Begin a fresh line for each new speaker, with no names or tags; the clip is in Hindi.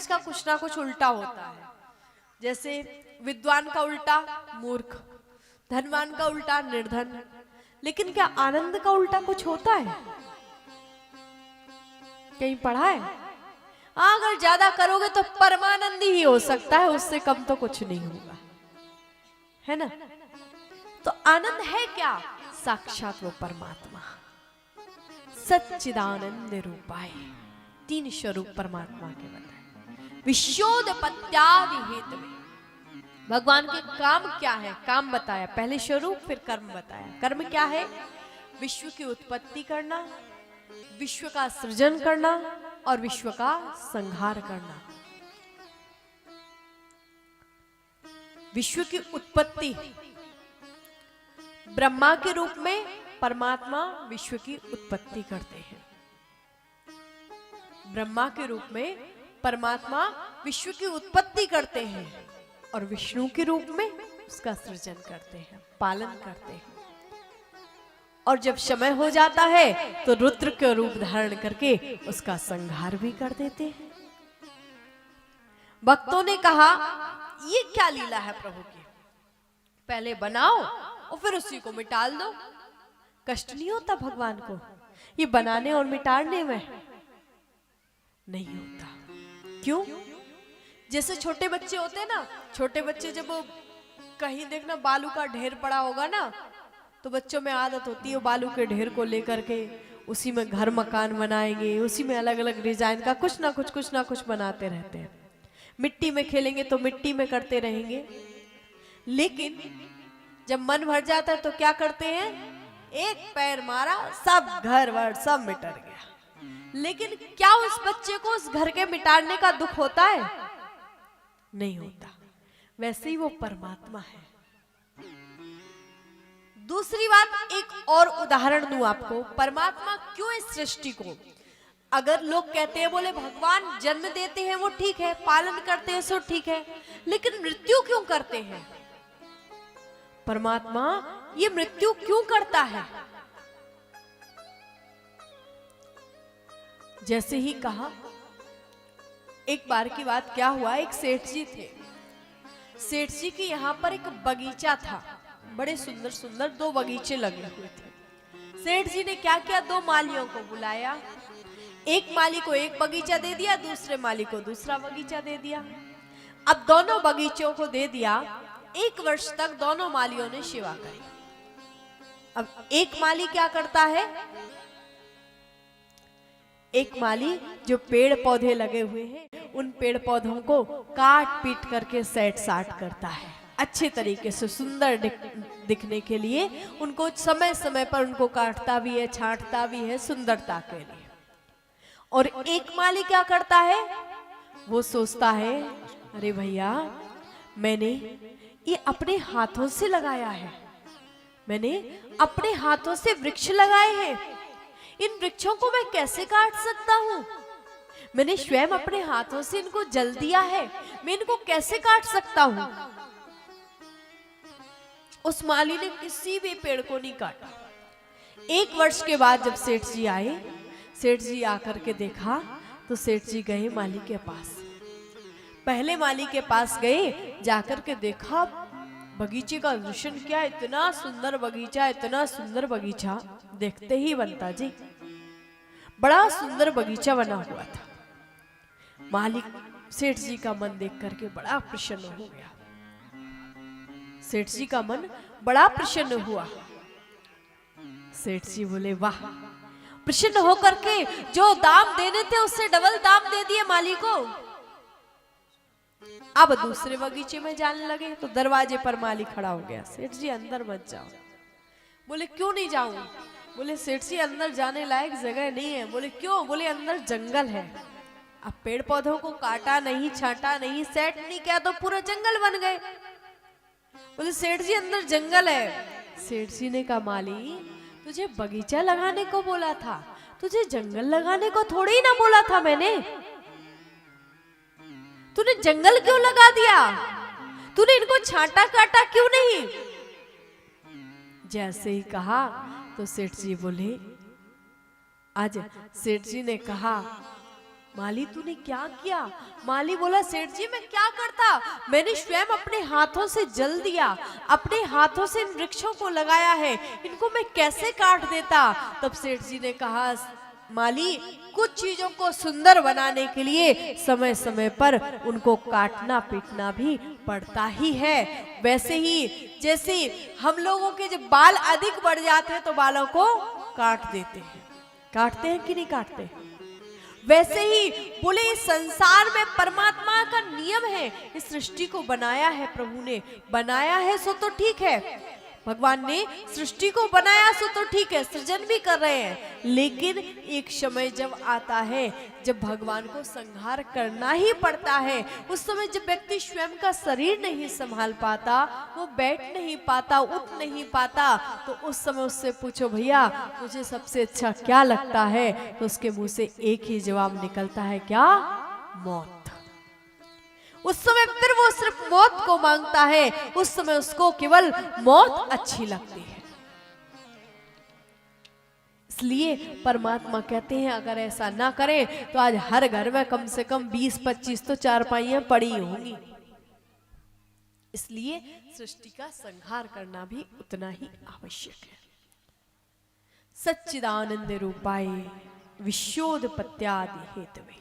चीज का कुछ ना कुछ उल्टा होता है। जैसे विद्वान का उल्टा मूर्ख, धनवान का उल्टा निर्धन। लेकिन क्या आनंद का उल्टा कुछ होता है? कहीं पढ़ा है? अगर ज्यादा करोगे तो परमानंदी ही हो सकता है, उससे कम तो कुछ नहीं होगा, है ना। तो आनंद है क्या? साक्षात वो परमात्मा, सच्चिदानंद रूपाय। 3 स्वरूप परमात्मा के बताए। विश्वोत्पत्त्यादि हेतु में भगवान के काम क्या है, काम बताया। पहले स्वरूप फिर कर्म बताया। कर्म क्या है? विश्व की उत्पत्ति करना, विश्व का सृजन करना और विश्व का संहार करना। विश्व की उत्पत्ति ब्रह्मा के रूप में परमात्मा विश्व की उत्पत्ति करते हैं। ब्रह्मा के रूप में परमात्मा विश्व की उत्पत्ति करते हैं और विष्णु के रूप में उसका सृजन करते हैं, पालन करते हैं। और जब समय हो जाता है तो रुद्र के रूप धारण करके उसका संहार भी कर देते हैं। भक्तों ने कहा ये क्या लीला है प्रभु की, पहले बनाओ और फिर उसी को मिटा दो। कष्ट नहीं होता भगवान को ये बनाने और मिटाने में? नहीं होता। क्यों? जैसे छोटे बच्चे होते हैं ना, छोटे बच्चे जब वो कहीं देखना बालू का ढेर पड़ा होगा ना, तो बच्चों में आदत होती है बालू के ढेर को लेकर के उसी में घर मकान बनाएंगे, उसी में अलग अलग डिजाइन का कुछ ना कुछ बनाते रहते हैं। मिट्टी में खेलेंगे तो मिट्टी में करते रहेंगे। लेकिन जब मन भर जाता है तो क्या करते हैं? एक पैर मारा, सब घर वर सब मिट गया। लेकिन क्या उस बच्चे को उस घर के मिटाने का दुख होता है? नहीं होता। वैसे ही वो परमात्मा है। दूसरी बात, एक और उदाहरण दूं आपको। परमात्मा क्यों इस सृष्टि को, अगर लोग कहते हैं बोले भगवान जन्म देते हैं वो ठीक है, पालन करते हैं सो ठीक है, लेकिन मृत्यु क्यों करते हैं? परमात्मा ये मृत्यु क्यों करता है? जैसे ही कहा, एक बार की बात क्या हुआ, एक सेठ जी थे। सेठ जी के यहाँ पर एक बगीचा था, बड़े सुंदर सुंदर 2 बगीचे लगे हुए थे। सेठ जी ने क्या किया, 2 मालियों को बुलाया। एक माली को एक बगीचा दे दिया, दूसरे माली को दूसरा बगीचा दे दिया। अब दोनों बगीचों को दे दिया। 1 वर्ष तक दोनों मालियों ने सेवा करी। अब एक माली क्या करता है, एक माली जो पेड़ पौधे लगे हुए हैं उन पेड़ पौधों को काट पीट करके सेट साट करता है, अच्छे तरीके से सुंदर दिखने के लिए उनको समय समय पर उनको काटता भी है, छांटता भी है सुंदरता के लिए। और एक माली क्या करता है, वो सोचता है अरे भैया मैंने ये अपने हाथों से लगाया है, मैंने अपने हाथों से वृक्ष लगाए हैं, इन वृक्षों को मैं कैसे काट सकता हूं? मैंने स्वयं अपने हाथों से इनको जल दिया है, मैं इनको कैसे काट सकता हूं? उस माली ने किसी भी पेड़ को नहीं काटा। 1 वर्ष के बाद जब सेठ जी आए, सेठ जी आकर के देखा तो सेठ जी गए माली के पास। पहले माली के पास गए, जाकर के देखा बगीचे का दृश्य क्या, इतना सुंदर बगीचा, इतना सुंदर बगीचा, देखते ही बनता जी, बड़ा सुंदर बगीचा बना हुआ था। मालिक सेठ जी का मन देख करके बड़ा प्रसन्न हो गया। सेठ जी का मन बड़ा प्रसन्न हुआ। सेठ जी बोले वाह, प्रसन्न होकर के जो दाम देने थे उससे डबल दाम दे दिए माली को। अब दूसरे बगीचे में जाने लगे तो दरवाजे पर माली खड़ा हो गया। सेठ जी अंदर मत जाओ। बोले क्यों नहीं जाऊं? बोले सेठ जी अंदर जाने लायक जगह नहीं है। बोले क्यों? बोले अंदर जंगल है। अब पेड़ पौधों को काटा नहीं, छांटा नहीं, सेट नहीं किया तो पूरा जंगल बन गए। बोले सेठ जी अंदर जंगल है। सेठ जी ने कहा माली तुझे बगीचा लगाने को बोला था, तुझे जंगल लगाने को थोड़ी ही ना बोला था मैंने। तूने जंगल क्यों लगा दिया? तूने इनको छांटा काटा क्यों नहीं? जैसे ही कहा तो सेठ जी बोले, आज सेठ जी ने कहा माली तूने क्या किया? माली बोला सेठ जी मैं क्या करता, मैंने स्वयं अपने हाथों से जल दिया, अपने हाथों से इन वृक्षों को लगाया है, इनको मैं कैसे काट देता? तब सेठ जी ने कहा माली कुछ चीजों को सुंदर बनाने के लिए समय समय पर उनको काटना पीटना भी पड़ता ही है। वैसे ही जैसे हम लोगों के जब बाल अधिक बढ़ जाते हैं तो बालों को काट देते हैं, काटते हैं कि नहीं काटते? वैसे ही बोले इस संसार में परमात्मा का नियम है, इस सृष्टि को बनाया है प्रभु ने, बनाया है सो तो ठीक है, भगवान ने सृष्टि को बनाया सो तो ठीक है, सृजन भी कर रहे हैं, लेकिन एक समय जब आता है जब भगवान को संहार करना ही पड़ता है, उस समय जब व्यक्ति स्वयं का शरीर नहीं संभाल पाता, वो बैठ नहीं पाता, उठ नहीं पाता, तो उस समय उससे पूछो भैया मुझे सबसे अच्छा क्या लगता है, तो उसके मुंह से एक ही जवाब निकलता है, क्या? मौत। उस समय फिर वो सिर्फ मौत को मांगता है, उस समय उसको केवल मौत अच्छी लगती है। इसलिए परमात्मा कहते हैं अगर ऐसा ना करें तो आज हर घर में कम से कम 20-25 तो चारपाइयां पड़ी होंगी। इसलिए सृष्टि का संहार करना भी उतना ही आवश्यक है। सच्चिदानंद रूपाय विश्वोत्पत्त्यादि हेतवे